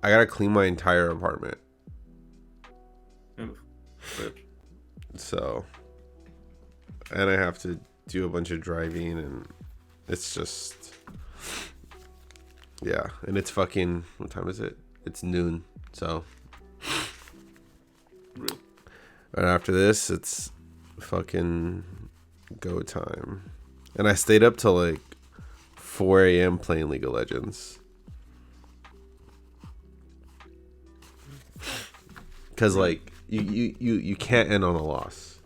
I gotta clean my entire apartment. Oof. Rip. So, and I have to do a bunch of driving, and it's just, yeah. And it's fucking, what time is it? It's noon. So, Rip. and after this, it's fucking go time. And I stayed up till like 4 a.m. playing League of Legends. Because, like, you can't end on a loss.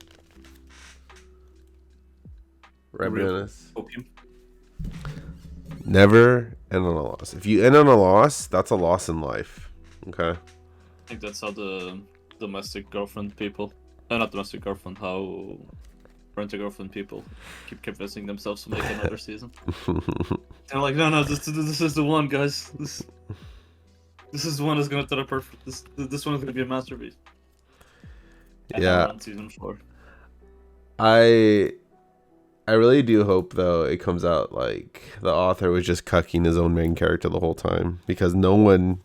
Right, be Real honest? opium. Never end on a loss. If you end on a loss, that's a loss in life. Okay? I think that's how the domestic girlfriend people, not domestic girlfriend, how rent-a-girlfriend people keep convincing themselves to make another season. They're like, no, this is the one, guys. This is the one that's gonna turn a perfect. This one is gonna be a masterpiece. And now Yeah. we're on season 4. I really do hope, though, it comes out like the author was just cucking his own main character the whole time, because no one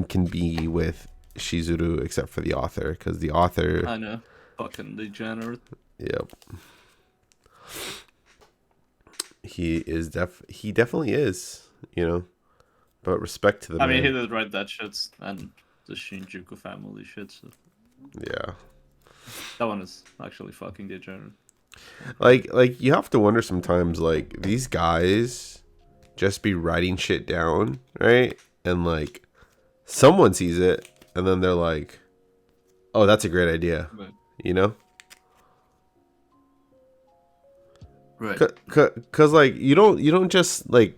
can be with Shizuru except for the author, because the author. I know, fucking degenerate. Yep. He definitely is, you know. But respect to the I mean, he man. did write that shit and the Shinjuku family shit. So Yeah. that one is actually fucking degenerate. Like you have to wonder sometimes, like, these guys just be writing shit down, right? And like someone sees it and then they're like, "Oh, that's a great idea." Right. You know? Right. Cuz like you don't just like,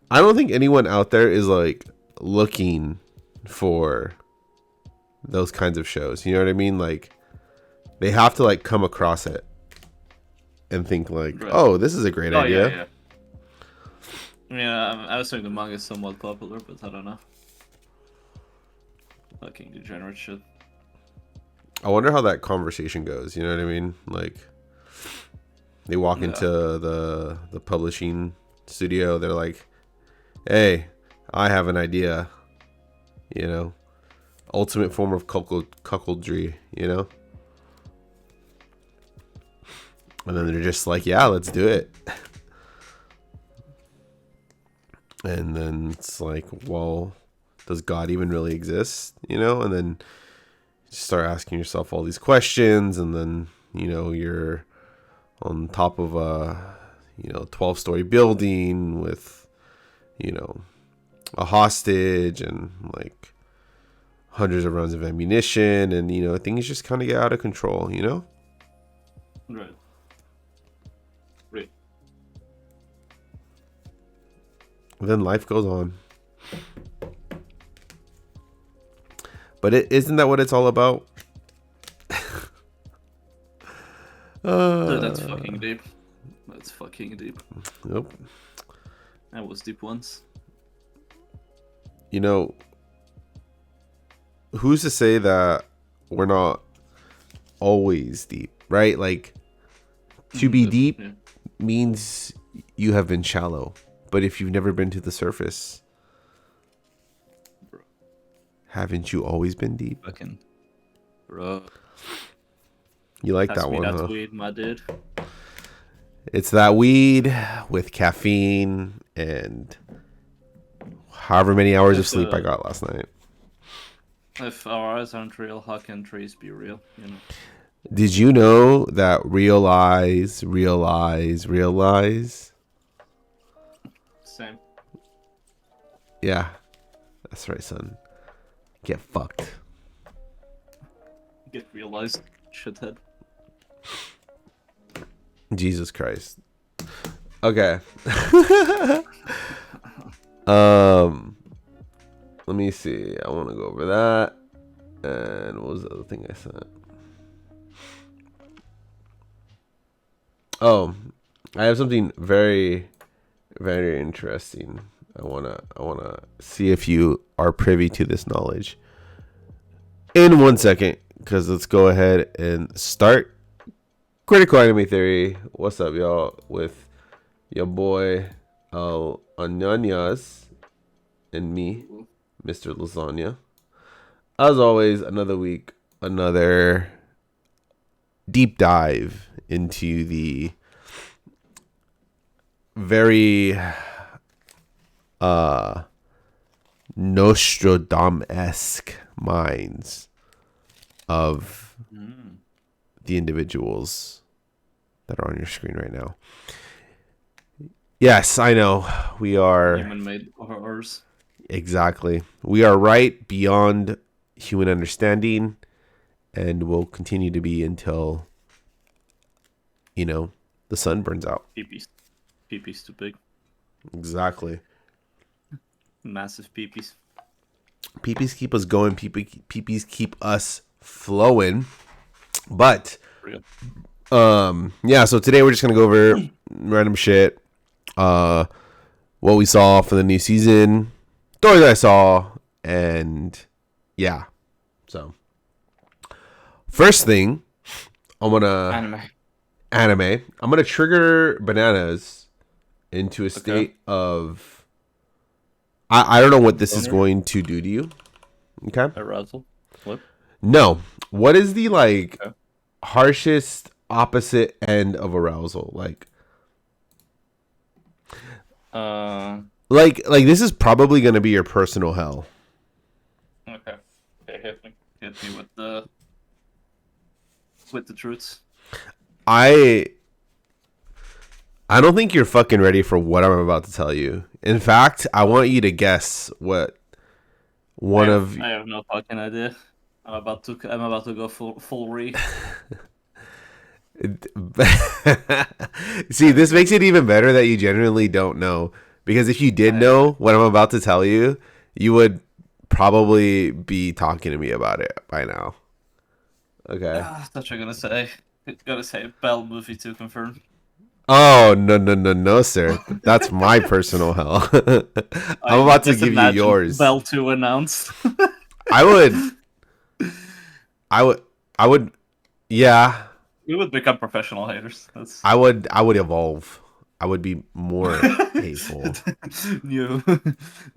I don't think anyone out there is like looking for those kinds of shows. You know what I mean? Like, they have to like come across it and think like, Right. "Oh, this is a great idea." Yeah. Yeah, I was saying the manga is somewhat popular, but I don't know. Fucking degenerate shit. I wonder how that conversation goes. You know what I mean? Like, they walk Yeah. into the publishing studio. They're like, "Hey, I have an idea." You know, ultimate form of cuckoldry. You know, and then they're just like, "Yeah, let's do it." And then it's like, well, does God even really exist? You know, and then you start asking yourself all these questions, and then, you know, you're on top of a 12-story building with, you know, a hostage and like hundreds of rounds of ammunition, and, you know, things just kind of get out of control, you know. Right. Right. Then life goes on. But isn't that what it's all about? Dude, that's fucking deep. That's fucking deep. Nope. I was deep once. You know, who's to say that we're not always deep, right? Like, to be deep Yeah. means you have been shallow. But if you've never been to the surface, Bro. haven't you always been deep? Fucking. Bro. You like Pass that me one, that huh? weed, my dude. It's that weed with caffeine and however many hours of sleep I got last night. If our eyes aren't real, how can trees be real? You know. Did you know that realize? Same. Yeah, that's right, son. Get fucked. Get realized, shithead. Jesus Christ. Okay. Let me see. I want to go over that. And what was the other thing I sent? Oh, I have something very, very interesting. I wanna see if you are privy to this knowledge. In 1 second, because let's go ahead and start Critical Anime Theory. What's up, y'all? With your boy Anyanyas and me. Mr. Lasagna. As always, another week, another deep dive into the very uh Nostradam-esque minds of Mm. the individuals that are on your screen right now. Yes, I know. We are Human-made horrors. exactly. We are right beyond human understanding and will continue to be until, the sun burns out. Peepees. Peepees too big. Exactly. Massive peepees. Peepees keep us going. Peepees keep us flowing. But Real. yeah, so today we're just gonna go over random shit. What we saw for the new season, stories I saw, and yeah. So first thing, I'm gonna Anime. I'm gonna trigger bananas into a Okay. state of I don't know what this is Boner. going to do to you. Okay. Arousal. What? No. What is the Okay. harshest opposite end of arousal? Uh. Like this is probably gonna be your personal hell. Okay. Okay. Hit me with the truths. I I don't think you're fucking ready for what I'm about to tell you. In fact, I want you to guess what one of I have no fucking idea. I'm about to go full re. See, this makes it even better that you genuinely don't know. Because if you did I know what I'm about to tell you, you would probably be talking to me about it by now. Okay. I thought you were gonna say Bell movie 2 confirmed. Oh, no, no, no, no, sir. That's my personal hell. I'm I about to just give you imagine yours. Bell 2 announced. I would, I would, I would, yeah, We would become professional haters. That's I would evolve. I would be more hateful. new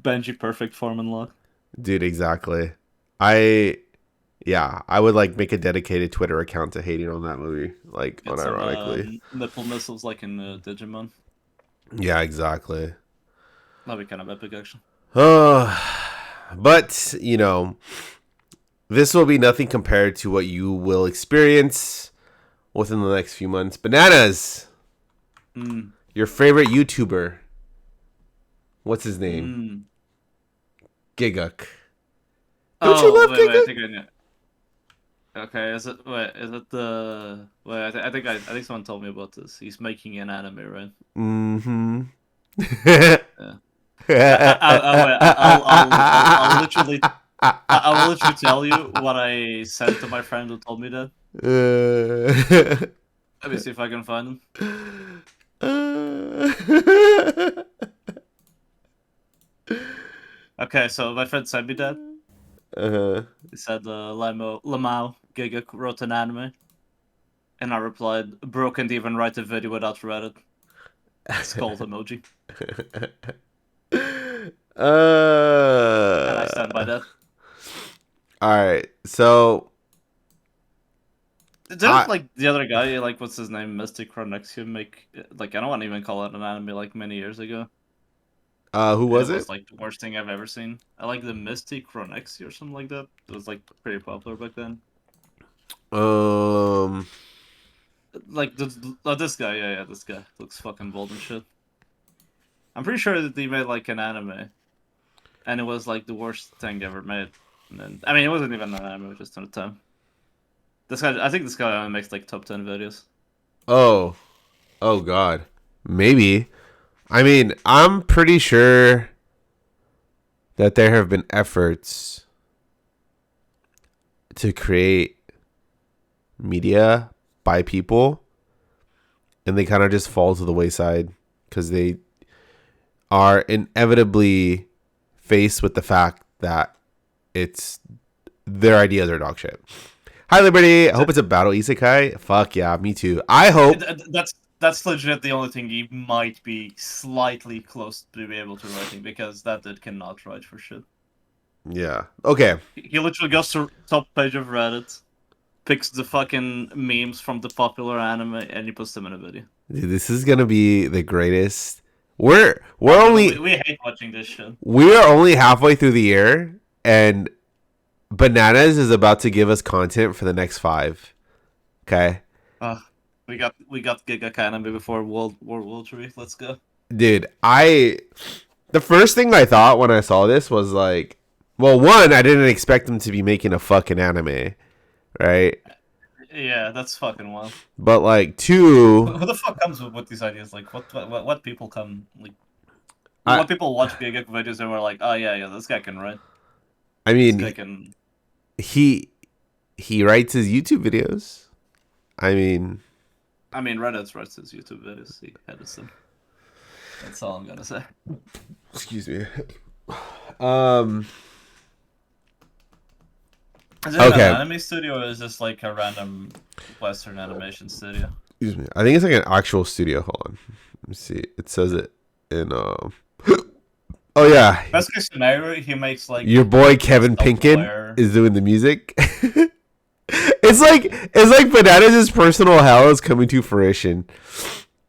Benji perfect form unlock. Dude, exactly. Yeah, I would make a dedicated Twitter account to hating on that movie, Get some unironically. nipple missiles like in Digimon. Yeah, exactly. That'd be kind of epic, actually. But, this will be nothing compared to what you will experience within the next few months. Bananas, Mm. your favorite YouTuber. What's his name? Mm. Giguk. Don't you love Wait, I Giguk? think I know. Okay, is it the... Wait, I think someone told me about this. He's making an anime, right? Mm-hmm. Yeah. I'll literally I will literally tell you what I sent to my friend who told me that. Let me see if I can find him. Okay, so my friend sent me that. Uh-huh. He said Lamau Giga wrote an anime. And I replied, bro can't even write a video without Reddit. Skull emoji. And I stand by that. Alright, so Didn't the other guy, what's his name, Mystic Chronexium make I don't want to even call it an anime many years ago. who And it was was it? the worst thing I've ever seen. I like the Mystic Chronexia or something like that. It was pretty popular back then. Um This guy, yeah, this guy looks fucking bold and shit. I'm pretty sure that he made an anime, and it was the worst thing ever made. And then I mean, it wasn't even an anime, it was just on the time. I think this guy only makes top 10 videos. Oh. Oh god. Maybe. I mean, I'm pretty sure that there have been efforts to create media by people and they kind of just fall to the wayside because they are inevitably faced with the fact that it's their ideas are dog shit. Hi Liberty, I hope it's a battle isekai. Fuck yeah, me too. I hope That's legit the only thing he might be slightly close to be able to writing, because that dude cannot write for shit. Yeah. Okay. He literally goes to top page of Reddit, picks the fucking memes from the popular anime, and he puts them in a video. Dude, this is gonna be the greatest. We're Oh, dude, only we hate watching this shit. we are only halfway through the year, and Bananas is about to give us content for the next 5. Okay, Uh, we got Giga anime before World 3. Let's go. dude. The first thing I thought when I saw this was like, well, one, I didn't expect them to be making a fucking anime, right? Yeah, that's fucking wild. But like, two, Who the fuck comes with these ideas? Like, what people come like? I What people watch Giga videos and we're like, oh yeah, this guy can write. I This guy mean, can. he he writes his YouTube videos. I mean, I mean, Reddit writes his YouTube videos. He edits them. That's all I'm gonna say. excuse me. Um. Is it an Okay. anime studio or is this like a random Western animation studio? Excuse me. I think it's like an actual studio. Hold on. Let me see. It says it in Oh yeah. Best case scenario, he makes like Your boy Kevin Pinkin self-aware. is doing the music. It's like Bananas' personal hell is coming to fruition.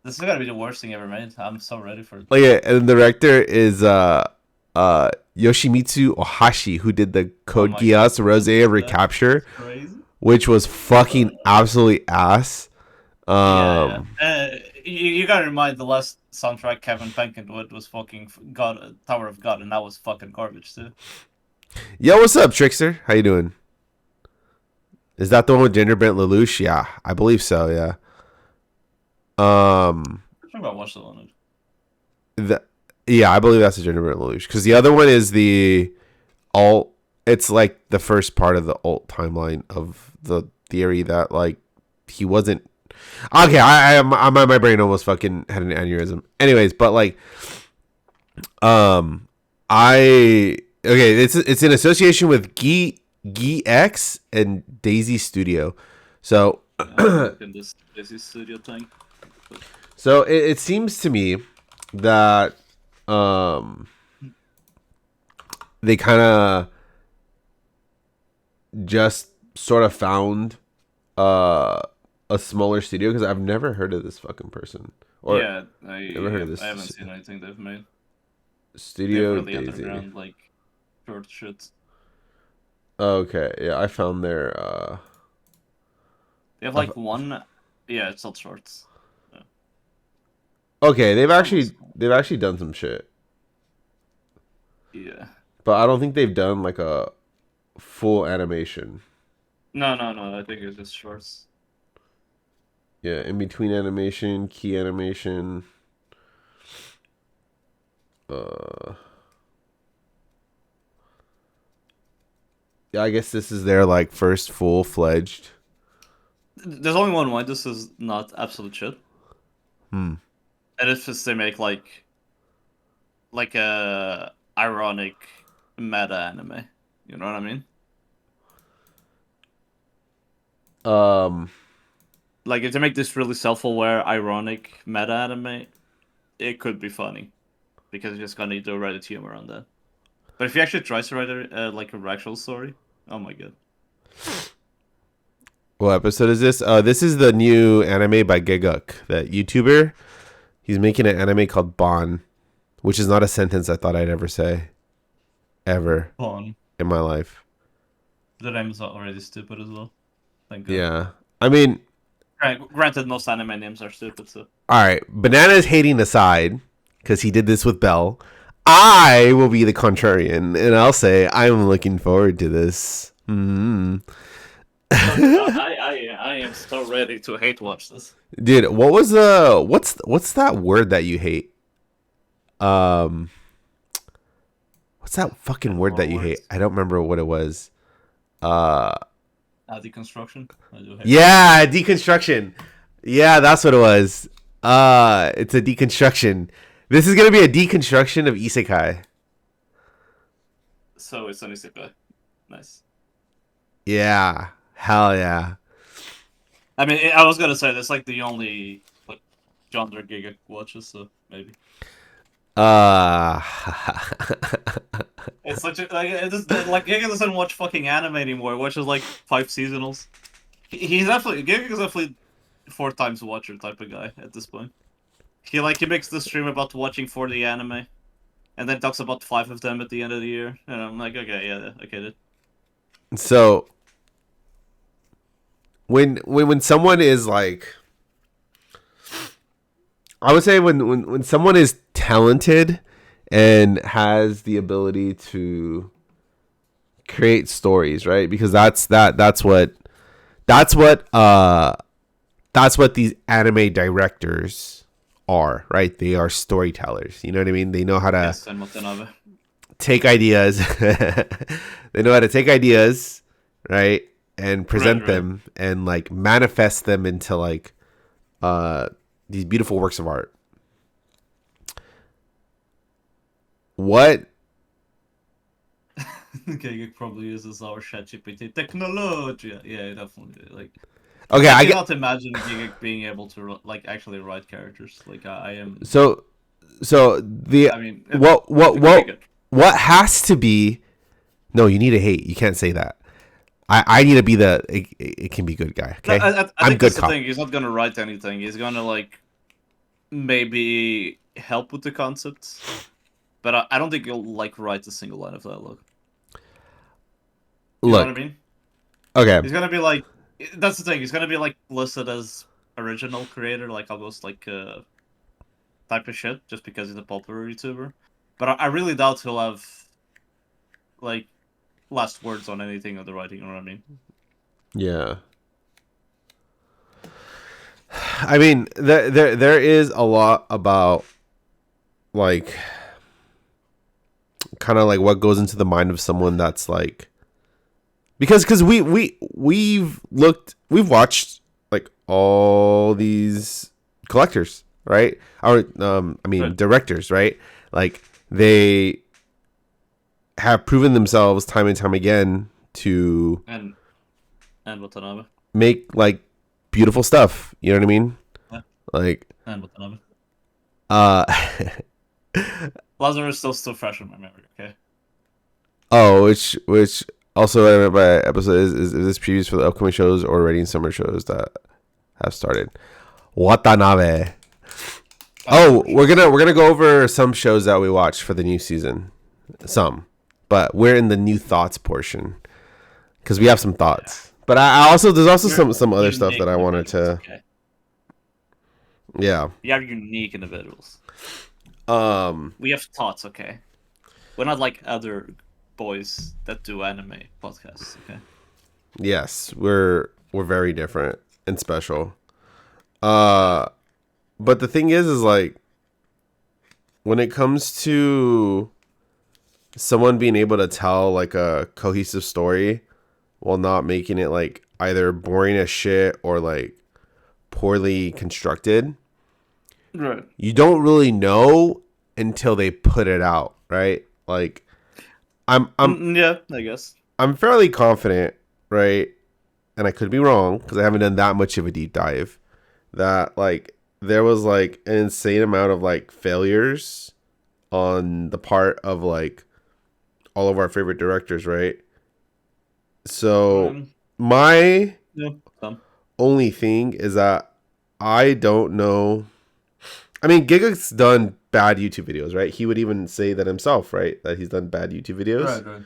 This is gonna be the worst thing ever made. I'm so ready for it. Oh yeah, and the director is Yoshimitsu Ohashi, who did the Oh Code my Geass God, Rose that's Recapture, crazy. which was fucking absolutely ass. Yeah, yeah. You gotta remind the last soundtrack Kevin Penkin did was fucking God, Tower of God, and that was fucking garbage too. Yo, what's up, Trickster? How you doing? Is that the one with Gender Bent Lelouch? Yeah, I believe so. Yeah. I think I watched the one. The, yeah, I believe that's the Gender Bent Lelouch because the other one is the alt. It's like the first part of the alt timeline of the theory that like he wasn't. Okay, my brain almost fucking had an aneurysm. Anyways, but like, I okay, it's in association with Gi X and Daisy Studio, so In this busy studio thing. so it seems to me that um they kind of just sort of found uh a smaller studio because I've never heard of this fucking person or Yeah, never heard of this I haven't seen anything they've made. They have Studio really Daisy. underground like short shit. Okay, yeah, I found their They have like one. Yeah, it's all shorts. okay, they've Almost. actually done some shit. Yeah. But I don't think they've done like a full animation. No, no, no. I think it's just shorts. Yeah, in between animation, key animation. Uh Yeah, I guess this is their like first full-fledged. There's only one way this is not absolute shit. Hmm. And it's just they make like a ironic meta anime. You know what I mean? Um Like if they make this really self-aware, ironic meta anime, it could be funny because you're just gonna need to write a humor on that. But if you actually try to write like a actual story, oh my god. what episode is this? This is the new anime by Geguk, that YouTuber. He's making an anime called Bon, which is not a sentence I thought I'd ever say ever Fun. in my life. The name is already stupid as well. Thank God. Yeah. I mean, Granted, most anime names are stupid, so. all right, Bananas hating aside, because he did this with Belle, I will be the contrarian, and I'll say I'm looking forward to this. I am so ready to hate watch this. Dude, what was what's that word that you hate? Um, what's that fucking word that you hate? I don't remember what it was. Uh, Deconstruction. I do hate yeah, deconstruction. Yeah, that's what it was. It's a deconstruction. This is gonna be a deconstruction of isekai. So it's an isekai. Nice. Yeah, hell yeah. I mean, I was gonna say that's like the only like genre Giga watches, so maybe Uh, such a like Giga doesn't watch fucking anime anymore. He watches like 5 seasonals. He's definitely Giga's definitely 4 times watcher type of guy at this point. He makes the stream about watching 40 anime, and then talks about 5 of them at the end of the year. And I'm like, okay, yeah, I get it. So when someone is like, I would say when someone is talented and has the ability to create stories, right? Because that's what these anime directors are, right? They are storytellers. You know what I mean? They know how to Yes, and Watanabe. take ideas. They know how to take ideas, right? And present Right. them and like manifest them into like these beautiful works of art. What? Giga probably uses our ChatGPT technology. Yeah, definitely. Like, Okay, I I get cannot imagine Giga being able to like actually write characters. Like, I am. so the I mean, it could be good. what has to be? No, you need to hate. You can't say that. I need to be the it can be good guy. No, Okay, I I'm think good that's the cop. thing. He's not gonna write anything. He's gonna like maybe help with the concepts, but I don't think he'll like write a single line of dialogue. You know what I Look, mean? okay, He's gonna be like, that's the thing. He's gonna be like listed as original creator, like almost like type of shit, just because he's a popular YouTuber. But I really doubt he'll have like last words on anything of the writing. You know what I mean? yeah. I mean, there is a lot about like kind of like what goes into the mind of someone that's like because we've watched like all these collectors, right? Or I mean Right. directors, right? Like they have proven themselves time and time again to And Watanabe. make like beautiful stuff. You know what I mean? Yeah. Like And Watanabe. uh Lazarus is still fresh in my memory. Okay. oh, which also I meant by episode is this previews for the upcoming shows or rating summer shows that have started. Watanabe. Oh, we're gonna go over some shows that we watched for the new season. Some, but we're in the new thoughts portion because we have some thoughts. But I also there's also some other stuff that I wanted to. Okay. Yeah. We are unique individuals. Um. We have thoughts. Okay. We're not like other boys that do anime podcasts. Okay. Yes, we're very different and special. But the thing is like when it comes to someone being able to tell like a cohesive story while not making it like either boring as shit or like poorly constructed, Right. you don't really know until they put it out, right? Like Yeah, I guess. I'm fairly confident, right? And I could be wrong because I haven't done that much of a deep dive. That like there was like an insane amount of like failures on the part of like all of our favorite directors, right? So my Yeah. Some. only thing is that I don't know. I mean, Giga's done bad YouTube videos, right? He would even say that himself, right? That he's done bad YouTube videos. Right.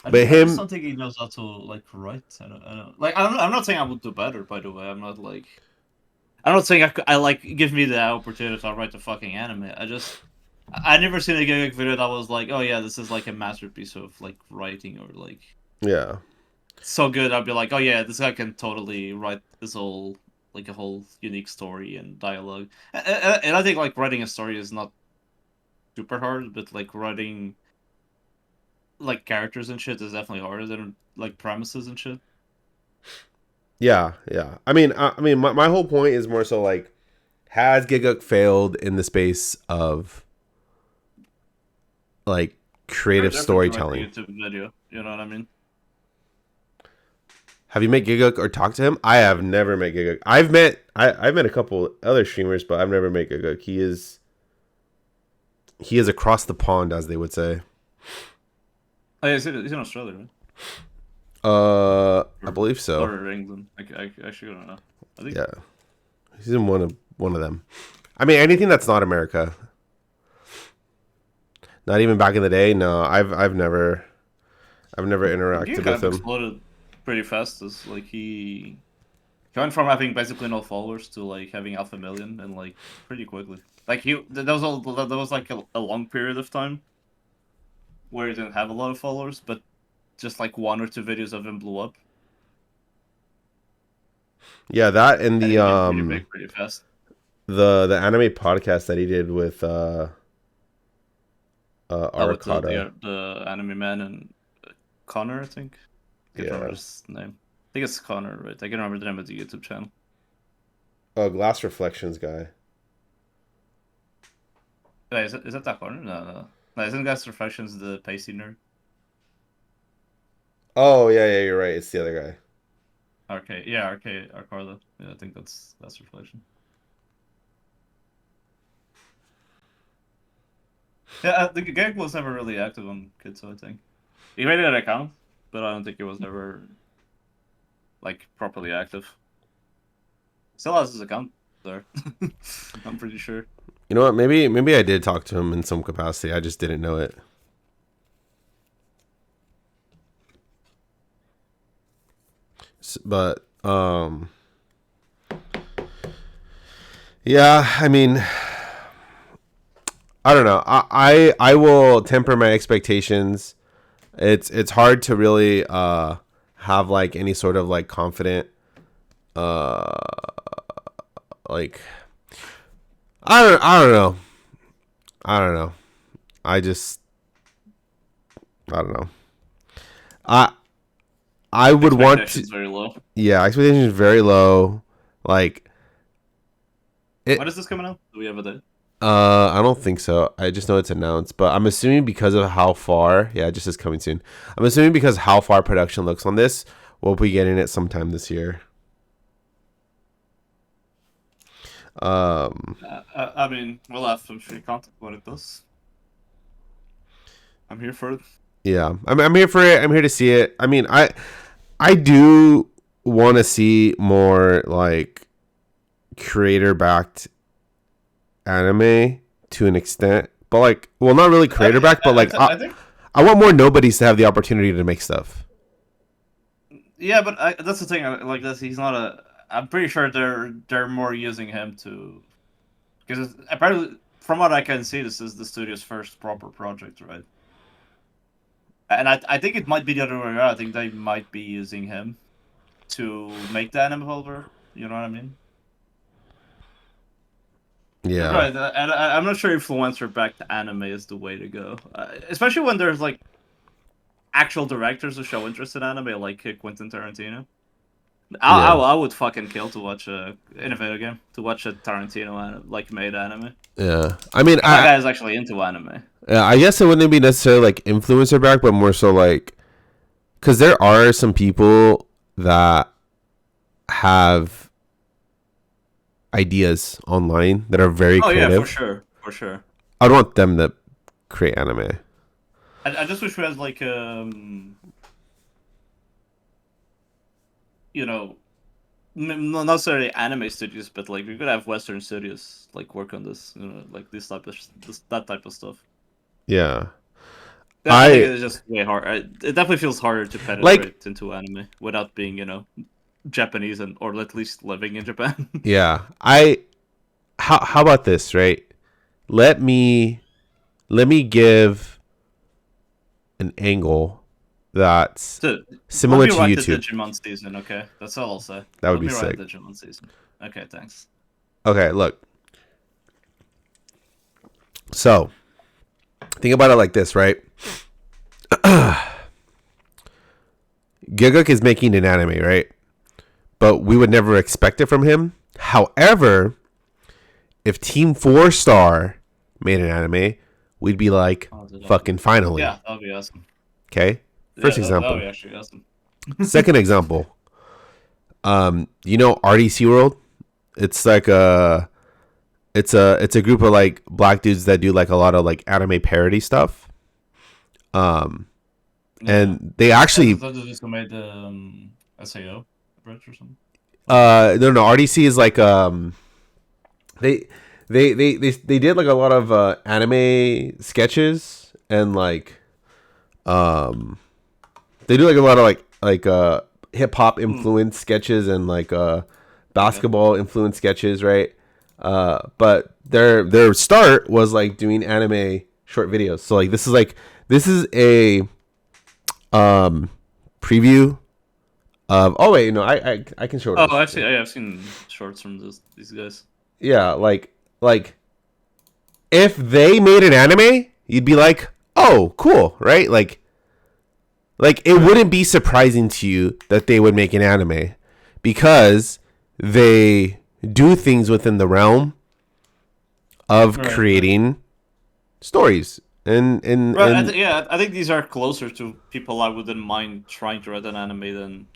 But I just him, don't think he knows how to like write. I don't like. I'm not saying I would do better. By the way, I'm not like. I'm not saying I like give me the opportunity to write the fucking anime. I never seen a Gigak video that was like, oh yeah, this is like a masterpiece of like writing or like yeah, so good. I'd be like, oh yeah, this guy can totally write this whole like a whole unique story and dialogue. And I think like writing a story is not super hard, but like writing like characters and shit is definitely harder than like premises and shit. yeah. I mean, my whole point is more so like, has Giga failed in the space of like creative Very different to write a storytelling? YouTube video, you know what I mean? Have you met Giga or talked to him? I have never met Giga. I've met a couple other streamers, but I've never met Giga. He is across the pond, as they would say. Oh, yeah, he's in Australia, right? I believe so. Or England. I actually don't know. I think. Yeah, he's in one of them. I mean, anything that's not America. Not even back in the day. No, I've never Gear interacted with Camp him. exploded pretty fast. As like he went from having basically no followers to like having 500,000 and like pretty quickly. Like that was like a long period of time where he didn't have a lot of followers, but just like 1 or 2 videos of him blew up, Yeah, that and and he the became pretty big pretty fast. the anime podcast that he did with With Arcata. the anime man and Connor, I think. I can't remember Yeah. his name. I think it's Connor, right? I can remember the name of the YouTube channel. Oh, Glass Reflections guy. Wait, is it that Connor? No, isn't Gas Reflections the Pacey nerd? Oh yeah, yeah, you're right. It's the other guy. Arcardo. Yeah, I think that's Reflection. Yeah, the gang was never really active on Kids, so I think he made an account, but I don't think he was ever like properly active. Still has his account there. I'm pretty sure. You know what? Maybe I did talk to him in some capacity. I just didn't know it. But yeah, I mean, I don't know. I will temper my expectations. It's hard to really have like any sort of like confident uh like I don't know. I don't know. I just I don't know. I I would want to. Expectations very low. Yeah, expectations very low. Like it. When is this coming out? Do we have a date? I don't think so. I just know it's announced, but I'm assuming because of how far. Yeah, it just is coming soon. I'm assuming because how far production looks on this, we'll be getting it sometime this year. Um. I mean, we'll have some free content when it does. I'm here for it. Yeah, I'm here for it. I'm here to see it. I mean, I do want to see more like creator backed anime to an extent, but like, well, not really creator backed, but like, I think. I want more nobodies to have the opportunity to make stuff. Yeah, but that's the thing. Like this, he's not a. I'm pretty sure they're more using him to, because apparently, from what I can see, this is the studio's first proper project, right? And I think it might be the other way around. I think they might be using him to make the anime evolver. You know what I mean? Yeah, Right. And I'm not sure influencer backed anime is the way to go, especially when there's like actual directors who show interest in anime, like Quentin Tarantino. yeah, I would fucking kill to watch in a video game to watch a Tarantino like made anime. yeah. I mean, And that guy is actually into anime. yeah, I guess it wouldn't be necessarily like influencer back, but more so like, because there are some people that have ideas online that are very Oh yeah, creative. for sure. I'd want them to create anime. I just wish we had like you know, not necessarily anime studios, but like we could have Western studios like work on this, you know, like that type of stuff. Yeah, I think I it's just way hard. It definitely feels harder to like. penetrate into anime without being, you know, Japanese and or at least living in Japan. Yeah, I. How about this, right? Let me give an angle that's So, let similar me to write the YouTube. Digimon season, okay? That's all I'll say. That would Let be me write sick. the Digimon season. Okay, thanks. Okay, look. So, think about it like this, right? Giguk is making an anime, right? But we would never expect it from him. However, if Team 4 Star made an anime, we'd be like, fucking finally. Yeah, that'll be awesome. Okay? First example. That'll be actually awesome. Second example. You know RDC World? It's like it's a group of like black dudes that do like a lot of like anime parody stuff. Yeah. and they actually That just made the SAO bridge or something. no, RDC is like they they did like a lot of anime sketches, and like um they do like a lot of like hip hop influenced sketches, and like Okay. basketball influenced sketches, right? But their start was like doing anime short videos. So like this is a um preview of, oh wait, no, I can show it on Oh, the actually, screen. I've seen shorts from these guys. Yeah, like if they made an anime, you'd be like, "Oh, cool," right? Like it Right. wouldn't be surprising to you that they would make an anime, because they do things within the realm of Right. Right. creating stories. Right. And Yeah, I think these are closer to people I wouldn't mind trying to write an anime than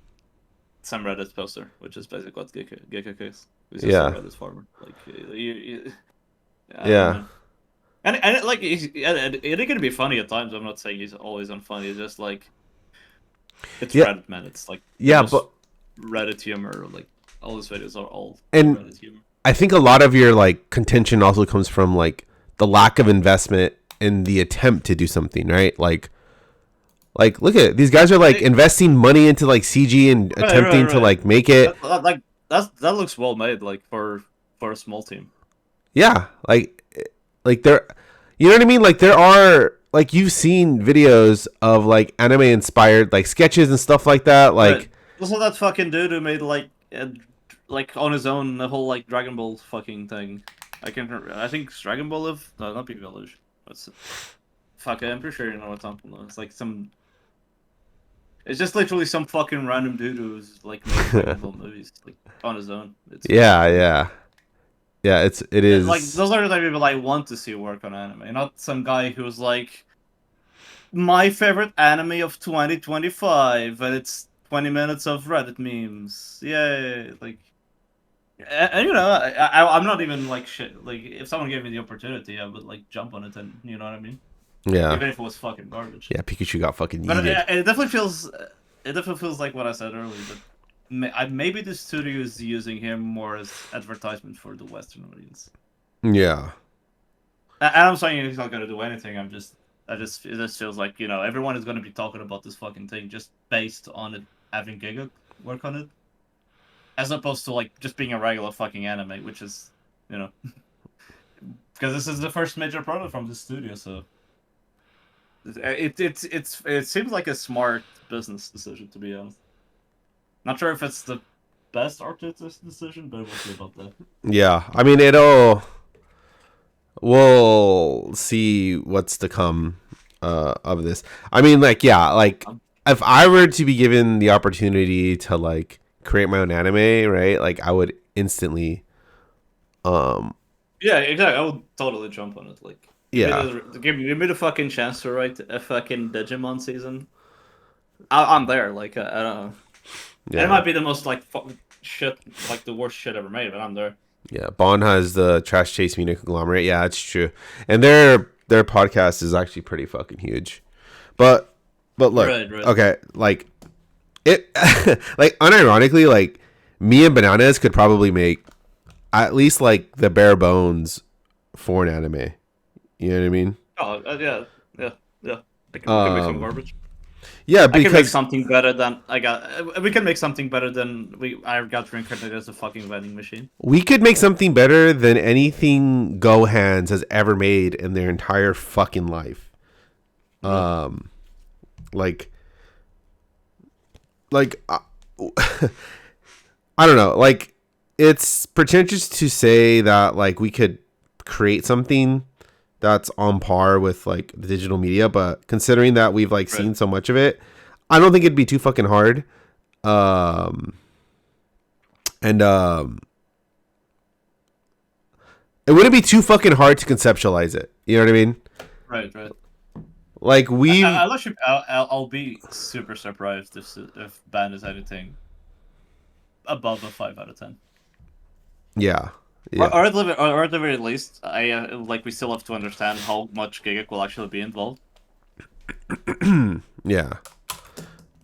some Reddit poster, which is basically what Gekko is. He's just a yeah. Reddit farmer. Like, I don't know, Yeah. man. And like, it can be funny at times. I'm not saying he's always unfunny. It's just like it's Yeah. Reddit, man. It's like the Yeah, most but Reddit humor. Like all his videos are all and Reddit humor. I think a lot of your like contention also comes from like the lack of investment in the attempt to do something, right? Like look at it. These guys are like Hey, investing money into like CG and attempting to right. like make it. Like that looks well made. Like for a small team. Yeah, like there, you know what I mean? Like there are, like, you've seen videos of like anime inspired like sketches and stuff like that. Right. Like Also, that fucking dude who made like on his own the whole like Dragon Ball fucking thing. I can't remember. I think it's Dragon Ball Live. No, not Big Village. What's it? Fuck, I'm pretty sure you know what I'm talking about. It's like some. It's just literally some fucking random dude who's like made Dragon Ball movies like on his own. It's yeah, fucking weird. yeah, yeah. It Like is. those are the type of people I want to see work on anime, not some guy who's like my favorite anime of 2025, and it's 20 minutes of Reddit memes. Yay! Like, and you know, I'm not even like shit. Like, if someone gave me the opportunity, I would like jump on it, and you know what I mean. Yeah, Even if it was fucking garbage. yeah. Pikachu got fucking But yeeted. it definitely feels like what I said earlier. That maybe the studio is using him more as advertisement for the Western audience. Yeah, And I'm saying he's not gonna do anything. It just feels like everyone is gonna be talking about this fucking thing just based on it having Giga work on it, as opposed to like just being a regular fucking anime, which is you know because this is the first major product from the studio, so it seems like a smart business decision, to be honest. Not sure if it's the best artistic decision, but we'll see about that. yeah. I mean, it'll. We'll see what's to come of this. I mean, like, yeah, like if I were to be given the opportunity to like create my own anime, right? Like, I would instantly, um, Yeah, exactly. I would totally jump on it. Like, yeah, give me the fucking chance to write a fucking Digimon season. I'm there. Like, I don't know. And it yeah, might be the most like fucking shit, like the worst shit ever made, but I'm there. yeah. Bond has the Trash Chase Media conglomerate. Yeah, it's true, and their podcast is actually pretty fucking huge. But look, Right, right. okay, like it, like unironically, like me and Bananas could probably make at least like the bare bones for an anime. You know what I mean? Oh, yeah, yeah, yeah. We can make some Um, garbage. yeah, I can make because something better than I got. We can make something better than I got reincarnated as a fucking vending machine. we could make something better than anything Gohan's has ever made in their entire fucking life. Yeah. Um, like, like, I don't know. Like, it's pretentious to say that like we could create something that's on par with like the digital media, but considering that we've like Right. seen so much of it, I don't think it'd be too fucking hard. Um, and it wouldn't be too fucking hard to conceptualize it. You know what I mean? Right, right. Like we've, I'll actually, I'll be super surprised if Ban is anything above a 5 out of 10. yeah, yeah, Or at the very least, I like we still have to understand how much Giga will actually be involved. yeah.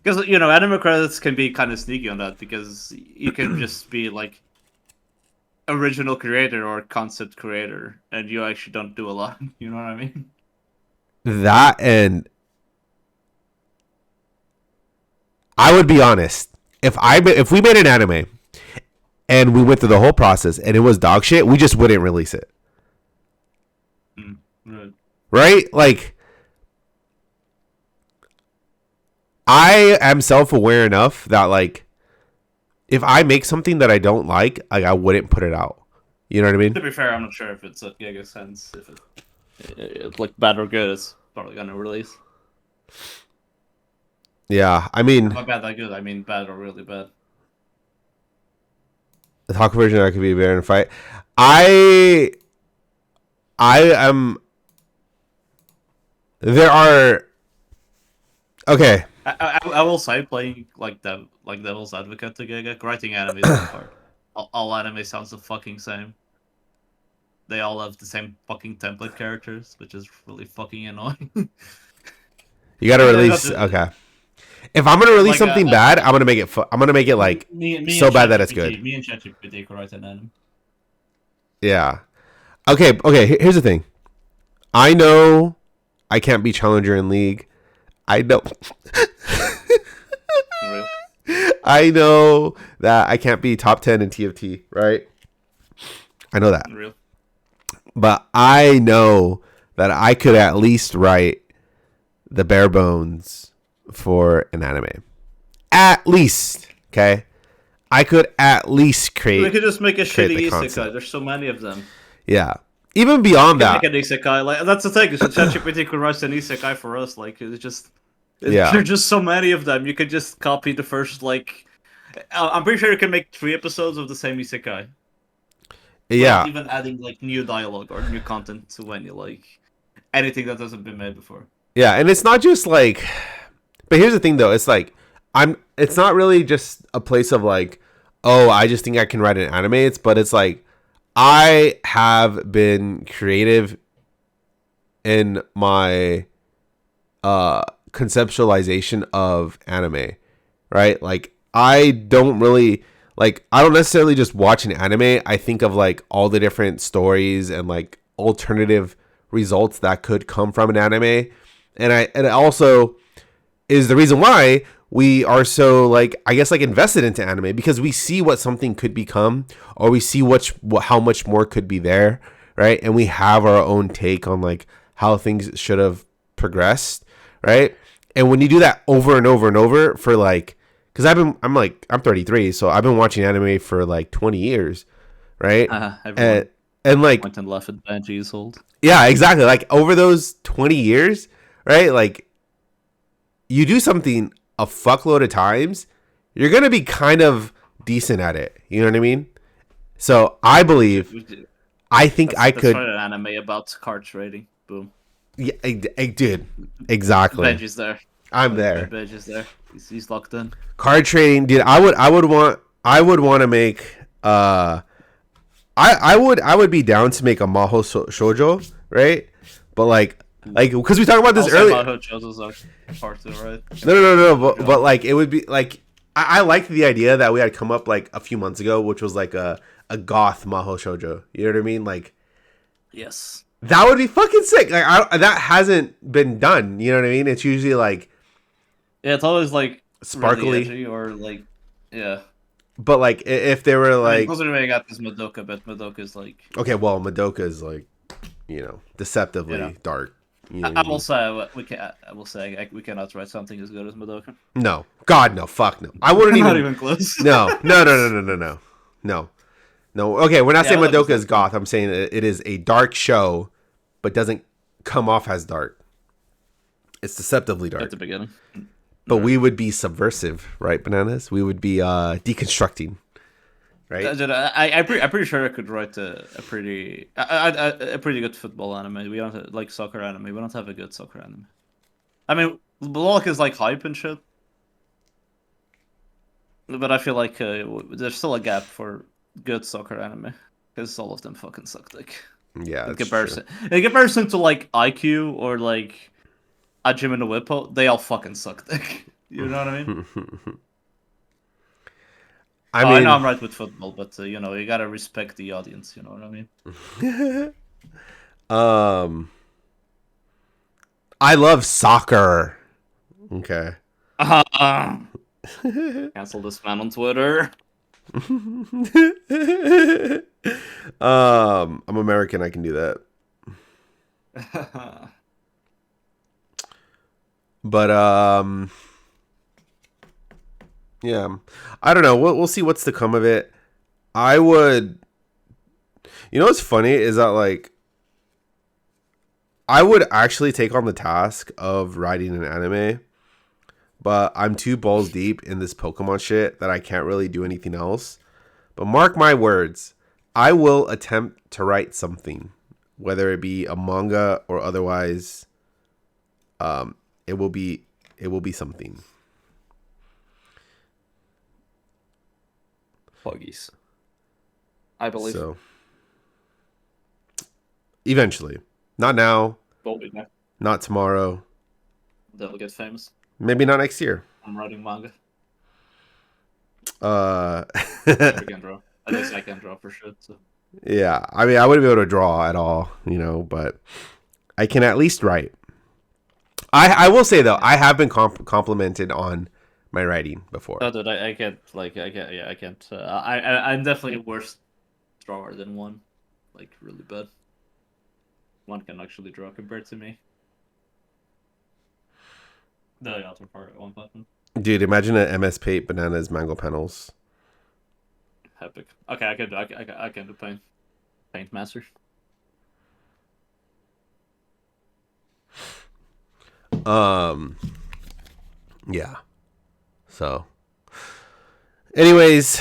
Because you know, anime credits can be kind of sneaky on that because you can just be like original creator or concept creator, and you actually don't do a lot. You know what I mean? That, and I would be honest, if we made an anime and we went through the whole process and it was dog shit, we just wouldn't release it. Right. Right? Like, I am self-aware enough that, like, if I make something that I don't like, I wouldn't put it out. You know what I mean? To be fair, I'm not sure if it's a Giga sense. If it's like bad or good, it's probably gonna release. Yeah, I mean, By bad that good, I mean bad or really bad. the talk version I could be a bear in a fight. I I am. There are. Okay. I will say playing like devil's advocate to Giga, writing anime is not hard. All anime sounds the fucking same. They all have the same fucking template characters, which is really fucking annoying. You got to And release. Okay. If I'm gonna release like something bad, I'm gonna make it. I'm gonna make it like me so and bad that it's ChatGPT, good. me and ChatGPT could write an anime. Yeah. Okay. Okay. Here's the thing. I know I can't be challenger in league. I know. Real. I know that I can't be top 10 in TFT. Right. I know that. Real. But I know that I could at least write the bare bones for an anime. At least, okay? I could at least create. We could just make a create shitty the isekai. concept. There's so many of them. Yeah. Even beyond that. Make an isekai. Like that's the thing. ChatGPT could write an isekai for us. Like it's just, Yeah. there's just so many of them. You could just copy the first like. I'm pretty sure you can make 3 episodes of the same isekai. Yeah. Without even adding like new dialogue or new content to any like anything that hasn't been made before. Yeah, and it's not just like, but here's the thing though, it's like it's not really just a place of like, oh, I just think I can write an anime, but it's like I have been creative in my conceptualization of anime, right? Like I don't really like, I don't necessarily just watch an anime. I think of like all the different stories and like alternative results that could come from an anime. And it also is the reason why we are so like, I guess, like invested into anime, because we see what something could become, or we see how much more could be there, right? And we have our own take on like how things should have progressed, right? And when you do that over and over and over for like, because I'm 33, so I've been watching anime for like 20 years, right? And like, went and left at Benji is old. yeah, exactly. Like over those 20 years, right? Like you do something a fuckload of times, you're going to be kind of decent at it. You know what I mean? So I believe, I think I could. Let's write an anime about card trading. Boom. Yeah, I did. Exactly. Benji's there. I'm there. Benji's there. He's locked in. Card trading, dude. I would want to make, I would be down to make a Maho Shoujo, right? But like because we talked about this earlier. Maho Shoujo's part two, right? No. But like it would be like, I liked the idea that we had come up like a few months ago, which was like a goth Maho Shoujo. You know what I mean? Like, yes, that would be fucking sick. Like that hasn't been done. You know what I mean? It's usually like, yeah, it's always like sparkly, really edgy or like, yeah. But like if they were like, considering I got this Madoka, but Madoka's like, okay, well, Madoka is like, you know, deceptively dark. You know I will say we cannot write something as good as Madoka. No, God, no, fuck no. I wouldn't Not even close. No. Okay, we're not saying Madoka is goth. I'm saying it is a dark show, but doesn't come off as dark. It's deceptively dark At the beginning. But we would be subversive, right, Bananas? We would be deconstructing, right? I'm pretty sure I could write a pretty good football anime. We don't have, like soccer anime. We don't have a good soccer anime. I mean, Block is like hype and shit, but I feel like there's still a gap for good soccer anime because all of them fucking suck dick. Yeah, in comparison to like IQ or like Ajim and the Whippo, they all fucking suck dick. You know what I mean? I Oh, I know mean, I'm right with football, but you know, you gotta respect the audience. You know what I mean? um, I love soccer. Okay. Cancel this man on Twitter. I'm American. I can do that. But yeah, I don't know. We'll see what's to come of it. I would. You know what's funny is that like I would actually take on the task of writing an anime, but I'm too balls deep in this Pokemon shit that I can't really do anything else. But mark my words, I will attempt to write something, whether it be a manga or otherwise. Um, it will be something. Puggies. I believe. So eventually, not now, Will be there. not tomorrow, They'll get famous. maybe not next year. I'm writing manga. Uh, Never can draw. At least I can draw for shit. So. yeah, I mean, I wouldn't be able to draw at all, but I can at least write. I will say though, I have been complimented on my writing before. Oh, dude, I can't. Like, I can't. Yeah, I can't. I'm definitely a worse drawer than one. Like, really bad. One can actually draw compared to me. The other part at one button. Dude, imagine an MS Paint bananas mango panels. Epic. Okay, I can do paint master. Yeah. So, anyways,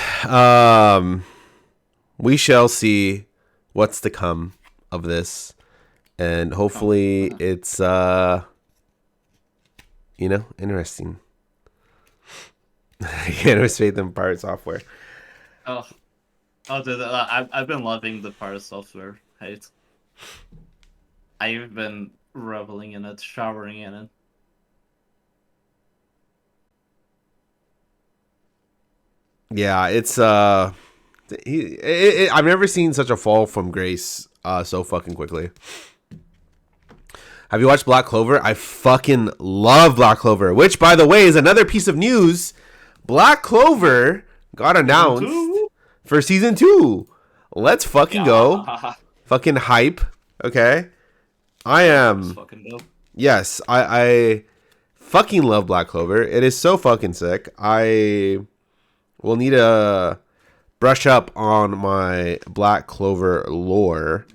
we shall see what's to come of this, and hopefully it's interesting. I can't respect them pirate software. Oh, dude, I've been loving the pirate software hate. I've been reveling in it, showering in it. Yeah, it's I've never seen such a fall from grace so fucking quickly. Have you watched Black Clover? I fucking love Black Clover, which by the way is another piece of news. Black Clover got announced for season 2. Let's fucking go. Fucking hype. Okay. I am fucking dope. Yes, I fucking love Black Clover. It is so fucking sick. I will need to brush up on my Black Clover lore